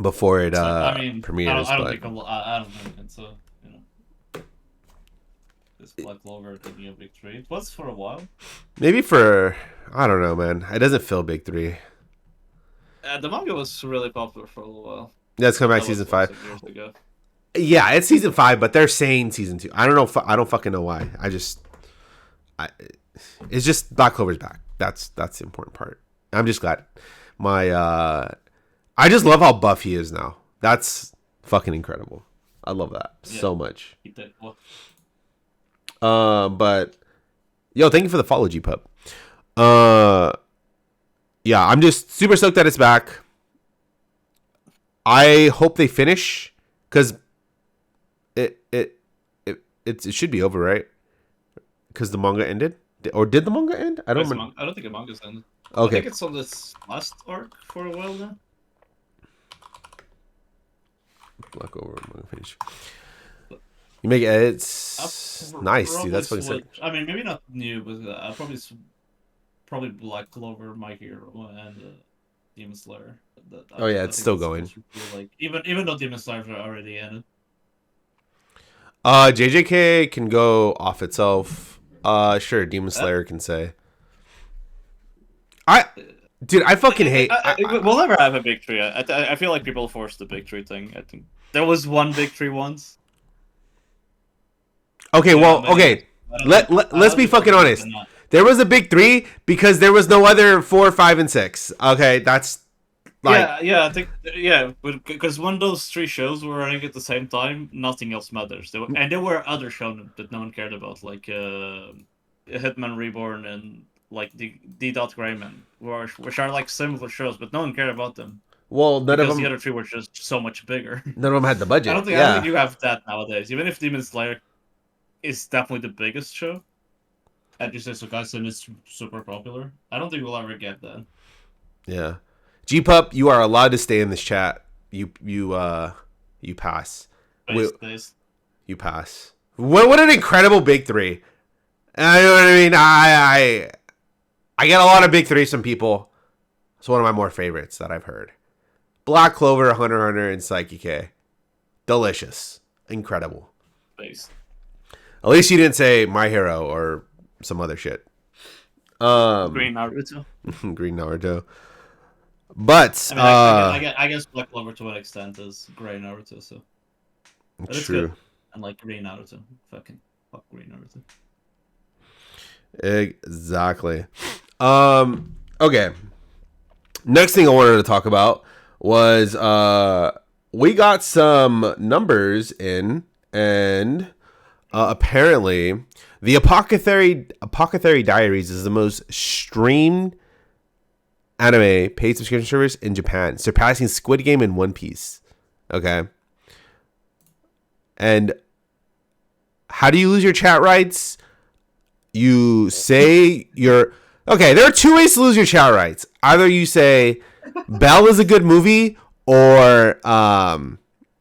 before it premieres. I don't think it's a, this Black Clover taking a big trade. It was for a while. Maybe for, I don't know, man. It doesn't feel big 3. The manga was really popular for a little while. Yeah, it's coming back season 5. Years ago. Yeah, it's season 5, but they're saying season 2. I don't know. I don't fucking know why. It's just Black Clover's back. That's the important part. I'm just glad. I just love how buff he is now. That's fucking incredible. I love that so much. But yo, thank you for the follow, G-Pup. Yeah, I'm just super stoked that it's back. I hope they finish because it should be over, right? Because the manga ended, or did the manga end? I don't remember. I don't think the manga's ended. Okay. I think it's on this last arc for a while now. Black over manga finish. You make edits. Nice, dude. That's fucking sick. I mean, maybe not new, but probably Black Clover, My Hero, and Demon Slayer. It's still going. Like even though Demon Slayer are already ended. JJK can go off itself. Sure, Demon Slayer can say. I fucking hate. We'll never have a big tree. I feel like people force the big tree thing. I think there was one big tree once. Okay, okay. Let's be fucking honest. There was a big 3 because there was no other 4, 5, and 6. Okay, that's Like, Yeah, I think because when those three shows were running at the same time, nothing else matters. And there were other shows that no one cared about, like Hitman Reborn and like D. Grayman, which are like similar shows, but no one cared about them well, because the other three were just so much bigger. none of them had the budget. I don't think Yeah, you have that nowadays. Even if Demon Slayer is definitely the biggest show, and Jujutsu Kaisen is super popular, I don't think we'll ever get that. yeah. G Pup, you are allowed to stay in this chat. You pass. Base. You pass. What an incredible big three. I know what I mean. I get a lot of big threes from people. It's one of my more favorites that I've heard. Black Clover, Hunter x Hunter, and Psyche K. Delicious. Incredible. Base. At least you didn't say My Hero or some other shit. Green Naruto. Green Naruto. But I mean, I guess Black Clover to an extent is Grey Naruto, so but it's true. good. And like Green Naruto, fucking fuck Green Naruto. Exactly. Okay. Next thing I wanted to talk about was we got some numbers in, and apparently the Apothecary Diaries is the most streamed anime paid subscription service in Japan, surpassing Squid Game and One Piece. Okay. And how do you lose your chat rights? You say you're... Okay, there are two ways to lose your chat rights. Either you say Belle is a good movie, or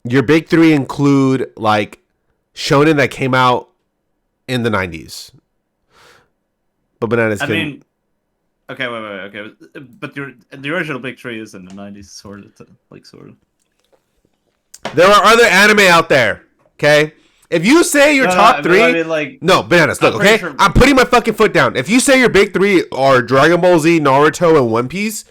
your big three include like shonen that came out in the 90s. But Bananas can... I mean, okay, wait, okay, but the original big three is in the 90s, sort of. There are other anime out there, okay? If you say your top three... I mean, like, no, Bananas, look, okay? Sure. I'm putting my fucking foot down. If you say your big three are Dragon Ball Z, Naruto, and One Piece,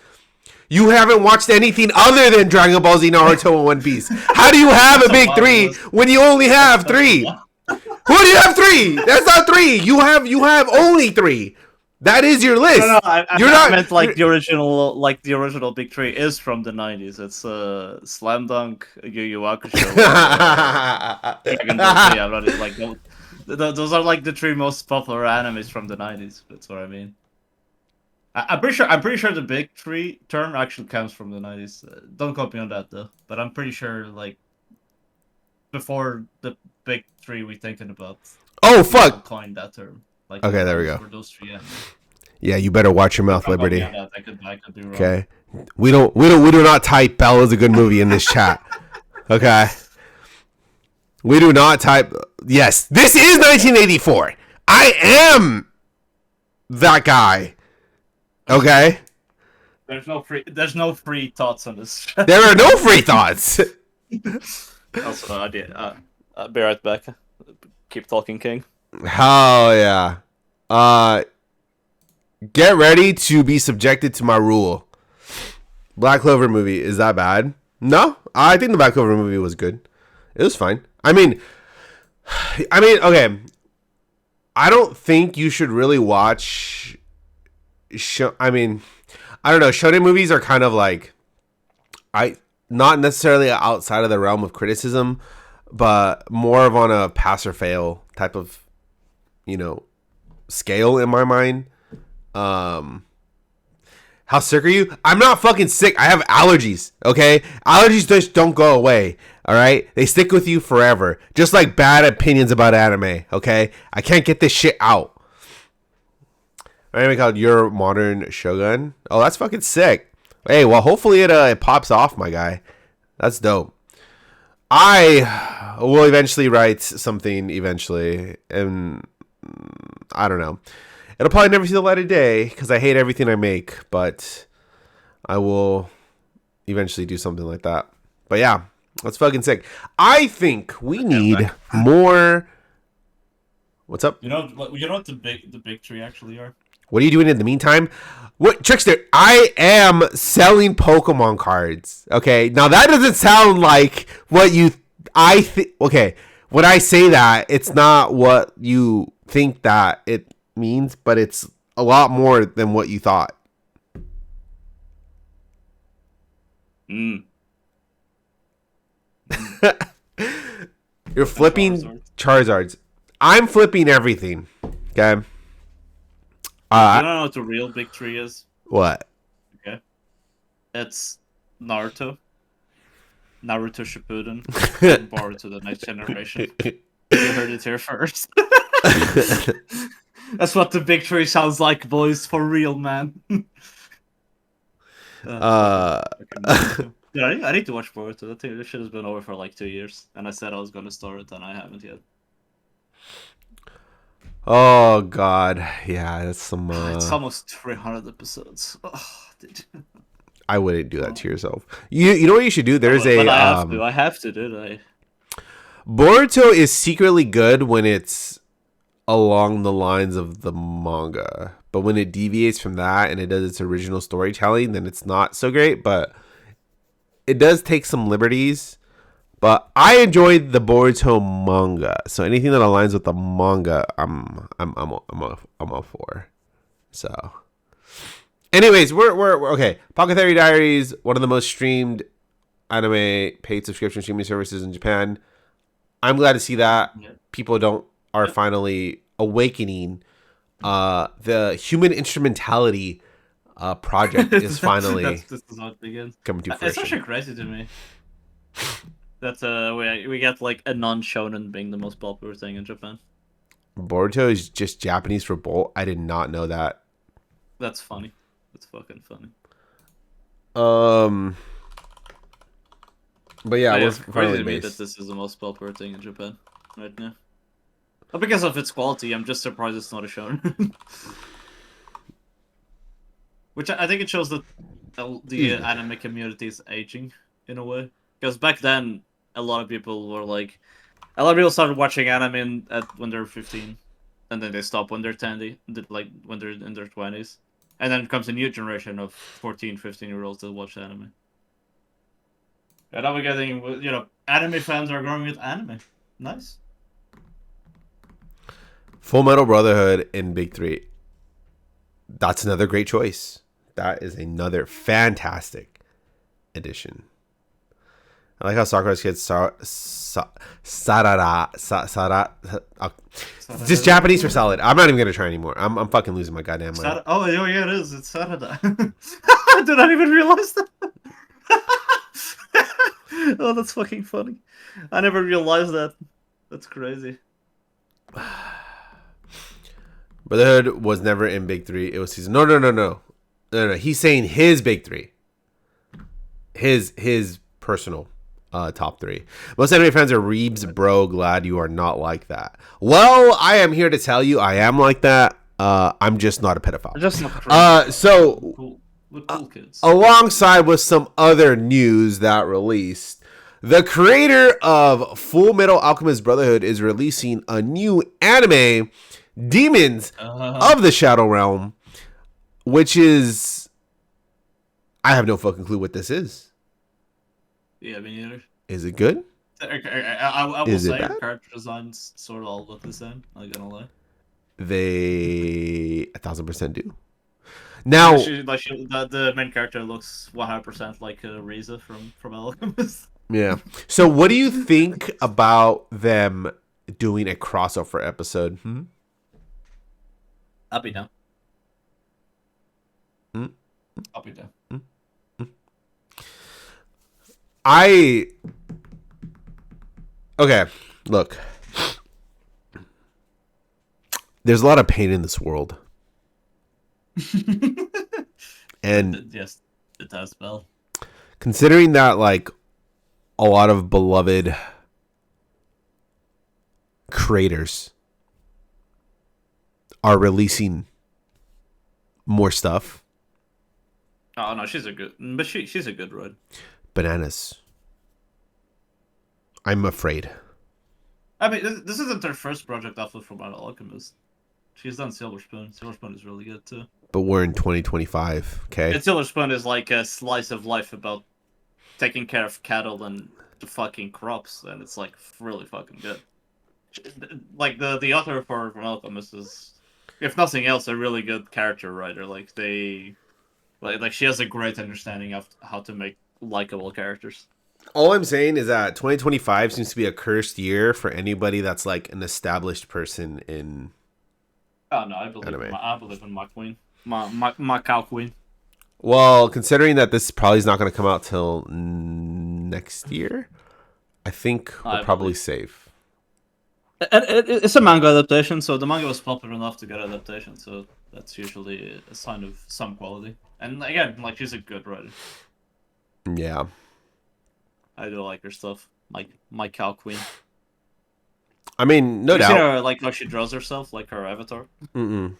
you haven't watched anything other than Dragon Ball Z, Naruto, and One Piece. How do you have a big three when you only have three? Who do you have three? That's not three. You have only three. That is your list. No, I meant like the original big three is from the 90s. It's Slam Dunk, Yu Yu Hakusho, Dragon Ball Z. Like those are like the three most popular animes from the 90s. That's what I mean. I'm pretty sure the big three term actually comes from the 90s. Don't quote me on that though. But I'm pretty sure like before the big three we thinking about. Oh fuck! Coined that term. Like, okay, there we go. For those three animes. Yeah, you better watch your mouth, Liberty. I could be wrong. Okay, we do not type Belle is a good movie in this chat. Okay, we do not type. Yes, this is 1984. I am that guy. Okay. There's no free thoughts on this. There are no free thoughts. Also, I'll be right back. Keep talking, King. Hell yeah. Get ready to be subjected to my rule. Black Clover movie, is that bad? No, I think the Black Clover movie was good. It was fine. I mean, okay. I don't think you should really watch. I don't know. Shonen movies are kind of like, not necessarily outside of the realm of criticism, but more of on a pass or fail type of, scale in my mind. How sick are you? I'm not fucking sick. I have allergies. Okay, allergies just don't go away. All right, they stick with you forever. Just like bad opinions about anime. Okay, I can't get this shit out. Anime called Your Modern Shogun. Oh, that's fucking sick. Hey, well, hopefully it pops off, my guy. That's dope. I will eventually write something eventually, and I don't know. It'll probably never see the light of day because I hate everything I make, but I will eventually do something like that. But yeah, that's fucking sick. I think we need more. What's up? You know what the big three actually are? What are you doing in the meantime? What, Trickster? I am selling Pokemon cards. Okay, now that doesn't sound like what you. Okay, when I say that, it's not what you think that it means, but it's a lot more than what you thought. Mm. Mm. You're And flipping Charizard. Charizards. I'm flipping everything. Okay. You Uh, don't know what the real big three is? what? Okay. It's Naruto, Naruto Shippuden, and Boruto the Next Generation. You heard it here first. That's what the big three sounds like, boys. For real, man. Fucking, uh, fucking Boruto. Yeah, I need to watch Boruto. I think this shit has been over for like 2 years, and I said I was gonna start it, and I haven't yet. oh God, yeah, that's some. It's almost 300 episodes. Oh, dude. I wouldn't do that Oh. to yourself. You know what you should do? There's But a I have to. I have to, dude. Boruto is secretly good when it's along the lines of the manga, but when it deviates from that and it does its original storytelling, then it's not so great. But it does take some liberties. But I enjoyed the Boruto manga, so anything that aligns with the manga, I'm all for. So, anyways, we're okay. Pocket Theory Diaries, one of the most streamed anime paid subscription streaming services in Japan. I'm glad to see that Yeah. people don't are Yep. finally awakening. The human instrumentality project is finally This is how it begins. coming to It's fruition. actually crazy to me that we get like a non-shonen being the most popular thing in Japan. Boruto is just Japanese for bolt. I did not know that. That's funny. That's fucking funny. Um, but yeah, But we're it's crazy finally to me that based. this is the most popular thing in Japan right now. Not because of its quality, I'm just surprised it's not a shonen. Which I think it shows that the Excuse me. anime community is aging in a way. Because back then, a lot of people were like, a lot of people started watching anime when they're 15, and then they stop when they're 10, like when they're in their 20s. And then comes a new generation of 14, 15-year-olds that watch anime. And now we're getting, anime fans are growing with anime. Nice. Full Metal Brotherhood in Big Three. That's another great choice. That is another fantastic addition. I like how Sakura's kids just Japanese for salad. I'm not even gonna try anymore. I'm fucking losing my goddamn mind. Oh, yeah, it is. It's Saturday. I did not even realize that. Oh, that's fucking funny. I never realized that. That's crazy. Brotherhood was never in Big Three. It was season. No. He's saying his Big Three. His personal top three. Most anime fans are Reebs, bro. Glad you are not like that. Well, I am here to tell you I am like that. I'm just not a pedophile. Just not crazy. So Cool. With cool kids. alongside with some other news that released, the creator of Full Metal Alchemist Brotherhood is releasing a new anime, Demons of the Shadow Realm, which is, I have no fucking clue what this is. Yeah, me neither. Is it good? I will Is it say bad? character designs sort of all look the same. I'm not gonna lie. They 1,000% do. Now, The main character looks 100% like Riza from Alchemist. yeah. So, what do you think about them doing a crossover episode? I'll be down. Hmm? I'll be down. Okay, look. There's a lot of pain in this world. And Yes, it does well. considering that, like, a lot of beloved creators are releasing more stuff, Oh no, she's a good, but she's a good ride. bananas. I'm afraid. I mean, this isn't her first project after from Alchemist. She's done Silver Spoon. Silver Spoon is really good too. But we're in 2025, okay? And Silver Spoon is like a slice of life about taking care of cattle and the fucking crops, and it's like really fucking good. Like the author for from Alchemist is, if nothing else, a really good character writer. Like she has a great understanding of how to make likable characters. All I'm saying is that 2025 seems to be a cursed year for anybody that's like an established person in Oh no, I believe in anime. my queen, my cow queen. Well, considering that this probably is not going to come out till next year, I think we're I probably believe. safe. It's a manga adaptation, so the manga was popular enough to get adaptation. So that's usually a sign of some quality. And again, like she's a good writer. Yeah. I do like her stuff. Like my cow queen. I mean, no Have you seen doubt. her like how she draws herself, like her avatar? Mm-mm.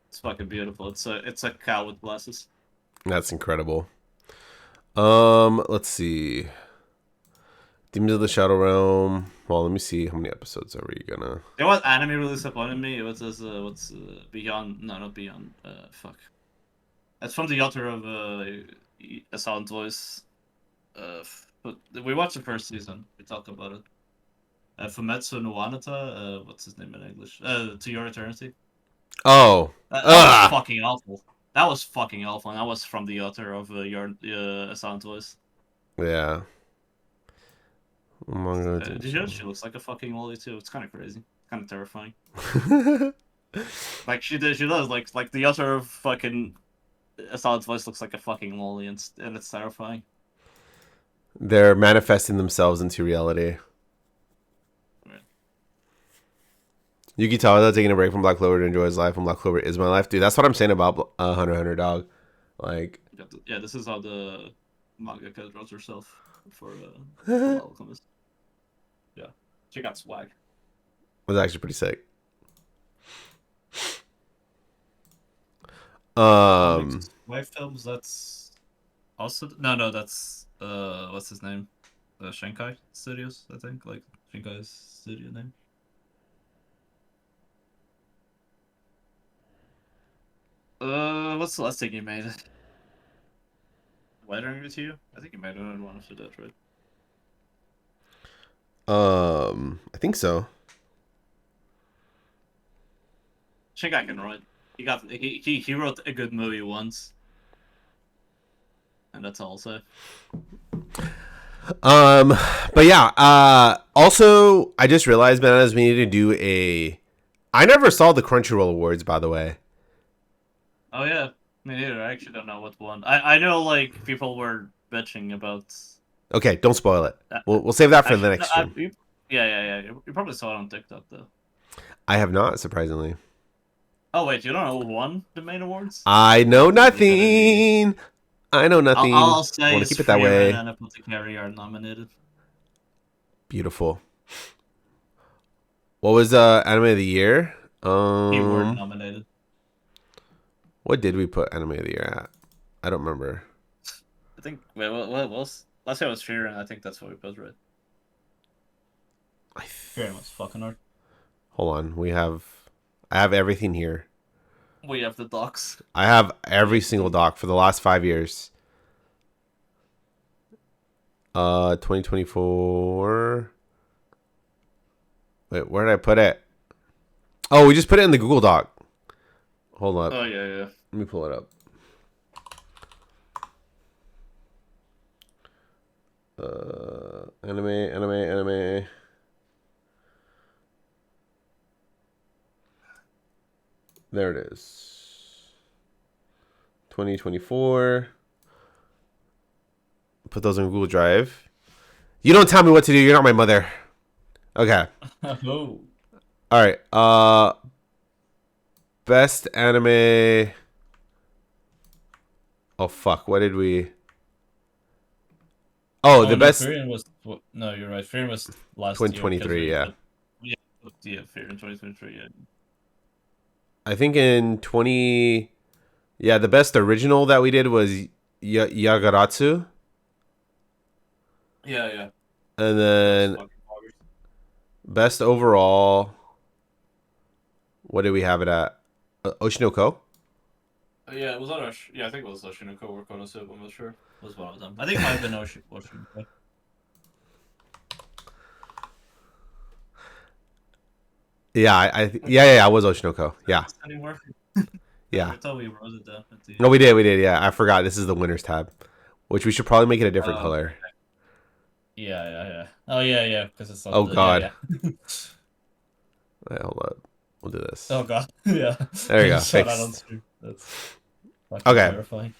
It's fucking beautiful. It's a cow with glasses. That's incredible. Let's see. Demons of the Shadow Realm. Well, let me see how many episodes are we gonna. You know what anime really disappointed me? It was this, what's Beyond? No, not Beyond. Fuck. That's from the author of A Silent Voice. But we watched the first season. We talked about it. Fumetsu no Anata. What's his name in English? To Your Eternity. Oh, That was ugh. fucking awful. That was fucking awful. And that was from the author of Your A Silent Voice. Yeah. Did you know she looks like a fucking lolly too? It's kind of crazy. Kind of terrifying. Like she does. Like the author of fucking A Silent Voice looks like a fucking lolly, and it's terrifying. They're manifesting themselves into reality. Right. Yuki Tada taking a break from Black Clover to enjoy his life, and Black Clover is my life, dude. That's what I'm saying about Hunter x Hunter, dog. Like, Yeah, this is how the mangaka draws herself for Full Alchemist. Yeah, she got swag. was actually pretty sick. Um, Wave films. That's also no. That's what's his name? Shankai Studios, I think. Like Shankai's studio name. What's the last thing you made? Weathering with you? I think you made another one after that, right? I think so. Shankai can write. He wrote a good movie once, and that's all I'll say. But yeah. Also, I just realized, bananas, we need to do a. I never saw the Crunchyroll Awards, by the way. Oh yeah, me neither. I actually don't know what one. I know like people were bitching about. Okay, don't spoil it. That. We'll save that for the Actually, no, next stream. yeah. You probably saw it on TikTok though. I have not, surprisingly. Oh wait, you don't know who won the main awards? I know Look at it. nothing. I know nothing. I'll I say want to it's keep it that Frieren way. and Apothecary are nominated. Beautiful. What was anime of the year? Keyword nominated. What did we put anime of the year at? I don't remember. I think. Wait, what was? Last year was Frieren. I think that's what we put, right? Frieren was fucking hard. Hold on. I have everything here. We have the docs. I have every single doc for the last 5 years. 2024. Wait, where did I put it? Oh, we just put it in the Google Doc. Hold up. Oh yeah. Let me pull it up. Anime. There it is. 2024. Put those in Google Drive. You don't tell me what to do. You're not my mother. Okay. Oh. All right. Best anime. Oh fuck! What did we? Oh, the no, best Frieren was no. You're right. Frieren was last year. 2023. Yeah, Yeah, Frieren 2023. Yeah. I think in 20. Yeah, the best original that we did was Yagaratsu, Yeah. and then best overall. What did we have it at? Oshinoko. Yeah, it was on yeah, I think it was Oshinoko or Konosuba, I'm not sure. It was one of them. I think it might have been Oshinoko. Yeah, I was Oshinoko. Yeah, Anymore? yeah. I thought we wrote it down. No, we did. Yeah, I forgot. This is the winners tab. which we should probably make it a different color. Yeah. Oh yeah, because it's Oh god. Yeah. Wait, hold up. We'll do this. Oh god. Yeah. There we go. Saw that on Fixed. stream. That's fucking terrifying.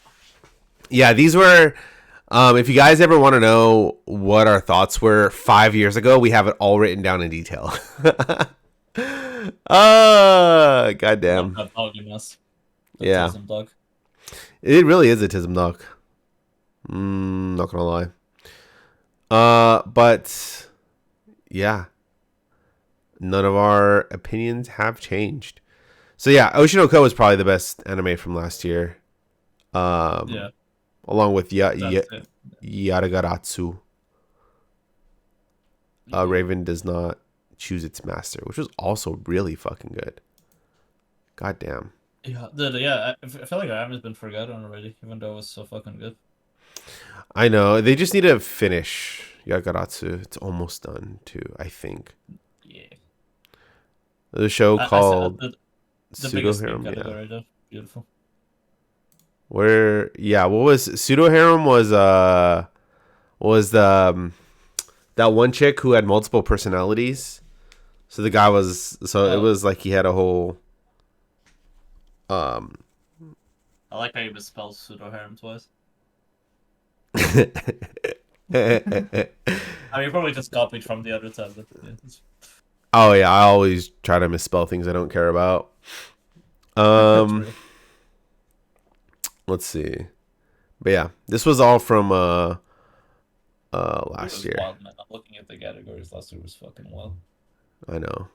Yeah, these were. If you guys ever want to know what our thoughts were 5 years ago, we have it all written down in detail. Goddamn. That dog you mess. Yeah. Dog. It really is a Tism dog. Not gonna lie. But yeah, none of our opinions have changed. So yeah, Oshinoko was probably the best anime from last year. Yeah. Along with Yatagaratsu. Raven does not choose its master, which was also really fucking good. God damn. Yeah, I feel like Ram has been forgotten already, even though it was so fucking good. I know. They just need to finish Yagaratsu. It's almost done too, I think. Yeah. There's a show called the Pseudo biggest Harem. category, though. Beautiful. What was Pseudo Harem was the that one chick who had multiple personalities. So the guy was it was like he had a whole I like how you misspelled pseudo harem twice. I mean, you probably just copied from the other tab. But yeah. Oh yeah, I always try to misspell things I don't care about. Let's see. But yeah, this was all from last year. Wild, man. I'm looking at the categories. Last year was fucking wild. I know.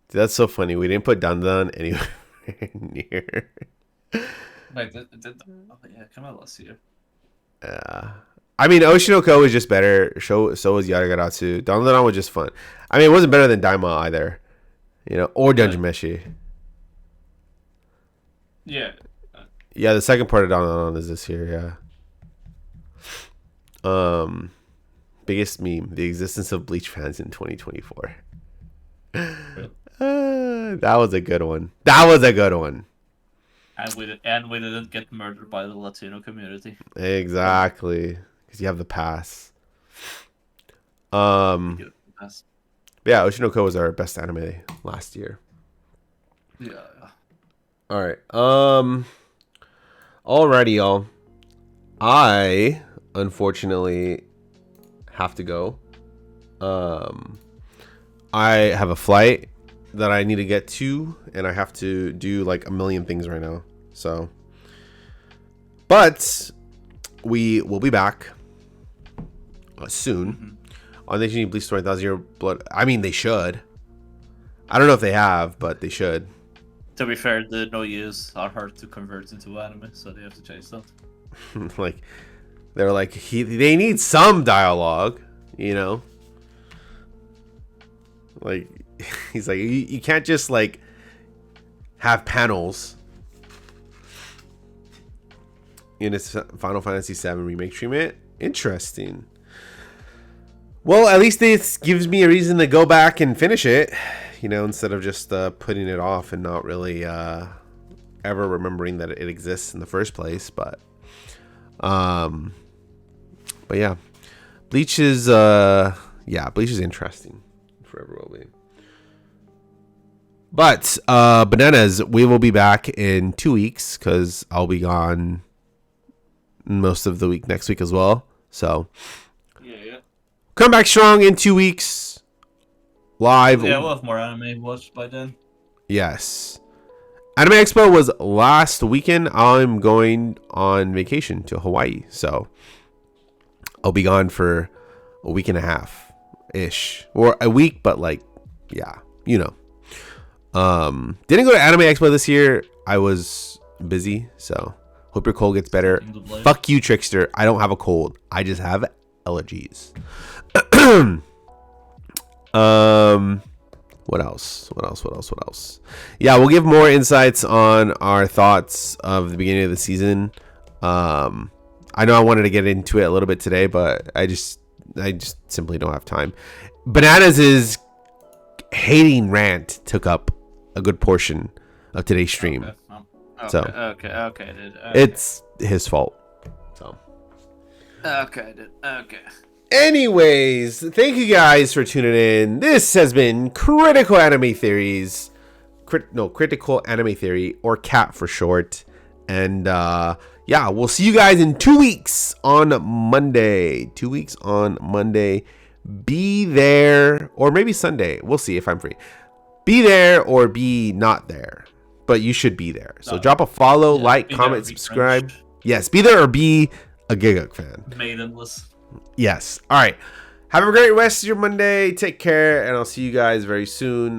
Dude, that's so funny. We didn't put Dandan anywhere near. Like, oh yeah, come out last year. I mean, Oshinoko was just better. So was Yagaratsu. Dandan was just fun. I mean, it wasn't better than Daima either. Or Dungeon Meshi. Yeah. Yeah, the second part of Dandan is this year, yeah. Biggest meme, the existence of Bleach fans in 2024. That was a good one. And we didn't get murdered by the Latino community. Exactly. Because you have the pass. Yeah, Oshinoko was our best anime last year. Yeah. Alright. Alrighty, y'all. I unfortunately have to go. I have a flight that I need to get to, and I have to do like a million things right now. So, but we will be back soon on the Bleach Story 1000 Year Blood. I mean, they should. I don't know if they have, but they should. To be fair, the no use are hard to convert into anime, so they have to change that. Like, they're like, they need some dialogue, Like, he's like, you can't just like have panels in a Final Fantasy VII remake treatment. Interesting. Well, at least this gives me a reason to go back and finish it, instead of just putting it off and not really ever remembering that it exists in the first place. But yeah, Bleach is interesting. Forever will be. But bananas, we will be back in 2 weeks because I'll be gone most of the week next week as well. So yeah. Come back strong in 2 weeks. Live. Yeah, we'll have more anime watched by then. Yes. Anime Expo was last weekend. I'm going on vacation to Hawaii, so I'll be gone for a week and a half ish, or a week, but like, yeah, Didn't go to Anime Expo this year. I was busy, so hope your cold gets better. Fuck you, Trickster. I don't have a cold. I just have allergies. What else? Yeah, we'll give more insights on our thoughts of the beginning of the season. I know I wanted to get into it a little bit today, but I just simply don't have time. Bananas' hating rant took up a good portion of today's stream. Okay, So okay, dude. Okay. it's his fault. So Okay, dude. Okay. Anyways, thank you guys for tuning in. This has been Critical Anime Theories. Critical Anime Theory, or CAT for short. And yeah, we'll see you guys in 2 weeks on Monday. 2 weeks on Monday. Be there, or maybe Sunday. We'll see if I'm free. Be there or be not there. But you should be there. So drop a follow, like, comment, subscribe. Yes, be there or be a Giguk fan. Maidenless. Yes. All right. Have a great rest of your Monday. Take care, and I'll see you guys very soon.